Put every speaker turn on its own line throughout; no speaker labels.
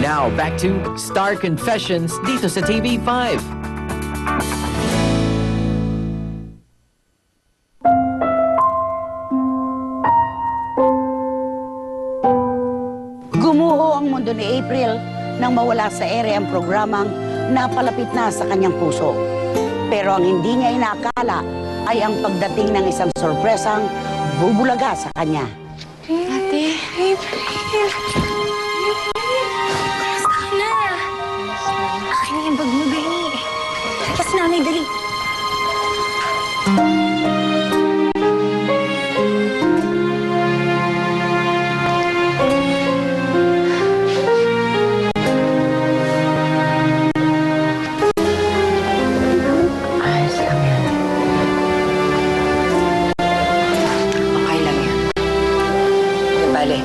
Now, back to Star Confessions dito sa TV5.
Gumuho ang mundo ni April nang mawala sa ere ang programang napalapit na sa kanyang puso. Pero ang hindi niya inakala ay ang pagdating ng isang sorpresang bubulaga sa kanya.
Ate, April. Kamusta ka na? Akin na yung bag mo, Benny. Tapos nanay, dali.
Ayos lang yan. Okay lang yan. Bale,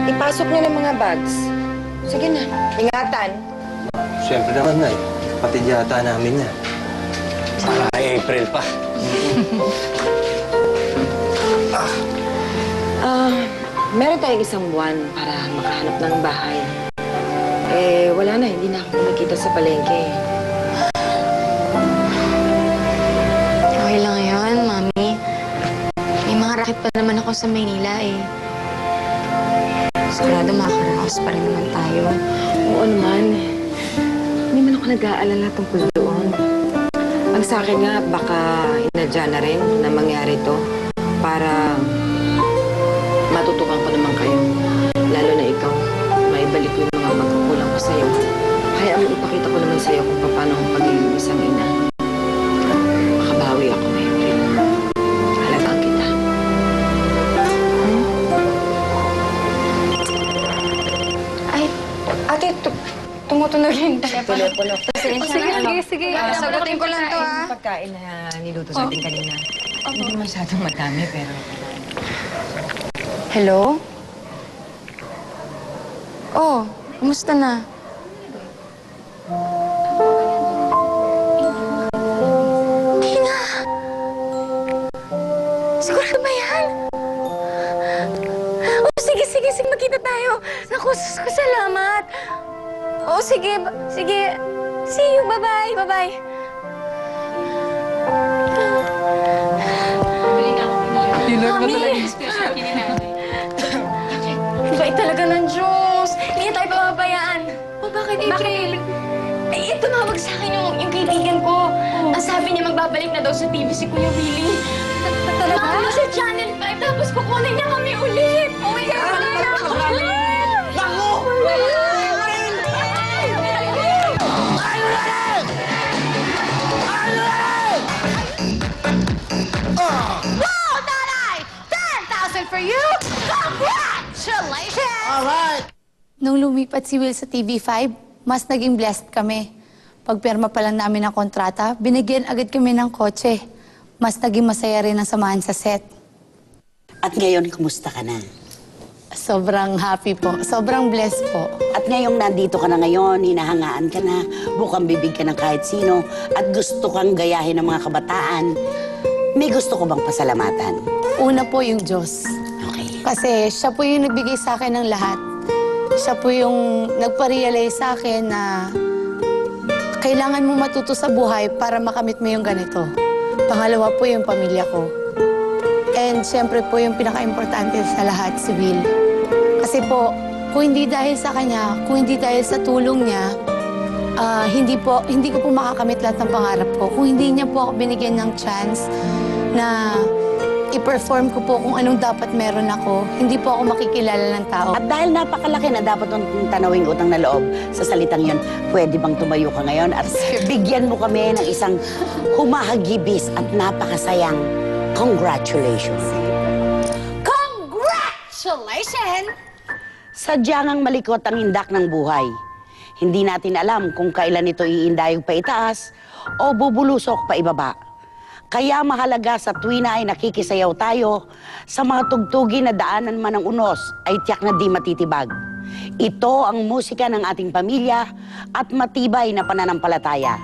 ipasok niyo ng mga bags. Sige na, ingatan.
Siyempre naman na kapatid yata namin na. Para kay April pa.
Meron tayong isang buwan para makahanap ng bahay. Eh, wala na, hindi na ako kumikita sa palengke.
Okay lang yun, Mami. May mga racket pa naman ako sa Maynila eh. Sigurado makakaraos pa rin naman tayo.
Oo naman. Hindi man ako nag-aalala tungkol doon. Ang sa akin nga, baka inadya na rin na mangyari to para matutukan ko naman kayo. Lalo na ikaw, maibalik ko yung mga pagkukulang ko sa'yo. Kaya ipakita ko naman sa'yo kung paano ang pagiging isang ina. Makabawi ako, April. Halagaan kita.
Ay, ate, tumutunog yung telepono.
Telepono.
Sige. Sagutin ko lang to, ha?
Pagkain na niluto sa atin kanina. Hindi masyadong madami, pero...
Hello? Oh, kumusta na? Tina! Sigurado ba yan? Oh, sige, magkita tayo. Naku, salamat. Oh, sige. See you, bye-bye. Mami! Bait talaga ng Diyos. Hindi tayo pababayaan. Oh, bakit, April? Eh, tumawag sa akin yung kaibigan ko. Ang sabi niya magbabalik na daw sa TV si Kuya Willie. Talaga? Mami, sa Channel 5. Tapos kukunin niya kami ulit. Oh my God!
Naku!
Wow, Nanay! 10,000 for you! Congratulations!
Alright!
Nung lumipat si Will sa TV5, mas naging blessed kami. Pagpirma pa lang namin ng kontrata, binigyan agad kami ng kotse. Mas naging masaya rin ang samahan sa set.
At ngayon, kumusta ka na?
Sobrang happy po. Sobrang blessed po.
At ngayong nandito ka na ngayon, hinahangaan ka na, bukang bibig ka ng kahit sino, at gusto kang gayahin ng mga kabataan, may gusto ko bang pasalamatan?
Una po yung Diyos.
Okay.
Kasi siya po yung nagbigay sa akin ng lahat. Siya po yung nagpa-realize sa akin na kailangan mo matuto sa buhay para makamit mo yung ganito. Pangalawa po yung pamilya ko. And siyempre po yung pinaka-importante sa lahat, si Will. Kasi po, kung hindi dahil sa kanya, kung hindi dahil sa tulong niya, hindi ko po makakamit lahat ng pangarap ko. Kung hindi niya po ako binigyan ng chance na i-perform ko po kung anong dapat meron ako, hindi po ako makikilala ng tao.
At dahil napakalaki na dapat mong tanawing utang na loob sa salitang yun, pwede bang tumayo ka ngayon at bigyan mo kami ng isang humahagibis at napakasayang congratulations.
Congratulations!
Sadyang ang malikot ang indak ng buhay. Hindi natin alam kung kailan ito iindayog pa itaas o bubulusok pa ibaba. Kaya mahalaga sa tuwina ay nakikisayaw tayo, sa mga tugtugin na daanan man ng unos ay tiyak na di matitibag. Ito ang musika ng ating pamilya at matibay na pananampalataya.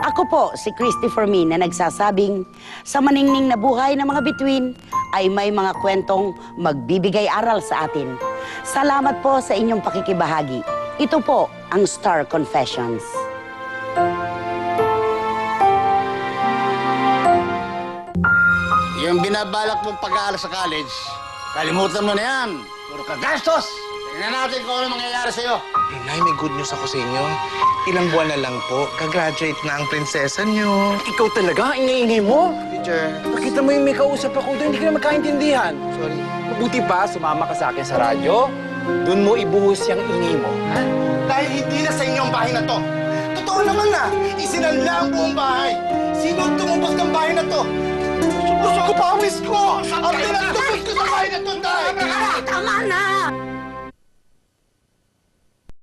Ako po si Christy Fermin na nagsasabing, sa maningning na buhay ng mga bituin ay may mga kwentong magbibigay aral sa atin. Salamat po sa inyong pakikibahagi. Ito po ang Star Confessions.
Yung binabalak mong pag-aaral sa college, kalimutan mo na yan. Puro ka gastos. Tingnan natin kung ano mangyayari sa'yo.
Nay, may good news ako sa inyo. Ilang buwan na lang po, gagraduate na ang prinsesa niyo.
Ikaw talaga, ingay-ingay mo.
Teacher,
Nakita mo yung may kausap ako doon, hindi ka na magkaintindihan.
sorry.
Mabuti pa, sumama ka sa akin sa radyo. Doon mo ibuhos yung ingay mo. Ha?
Dahil hindi na sa inyo ang bahay na to. Totoo naman na, isinanla ang buong bahay. Sino ang tumubos ng bahay na to? Gusto ko pawis ko! Ang pinagtubos ko sa bahay na to, Tay!
Tama na!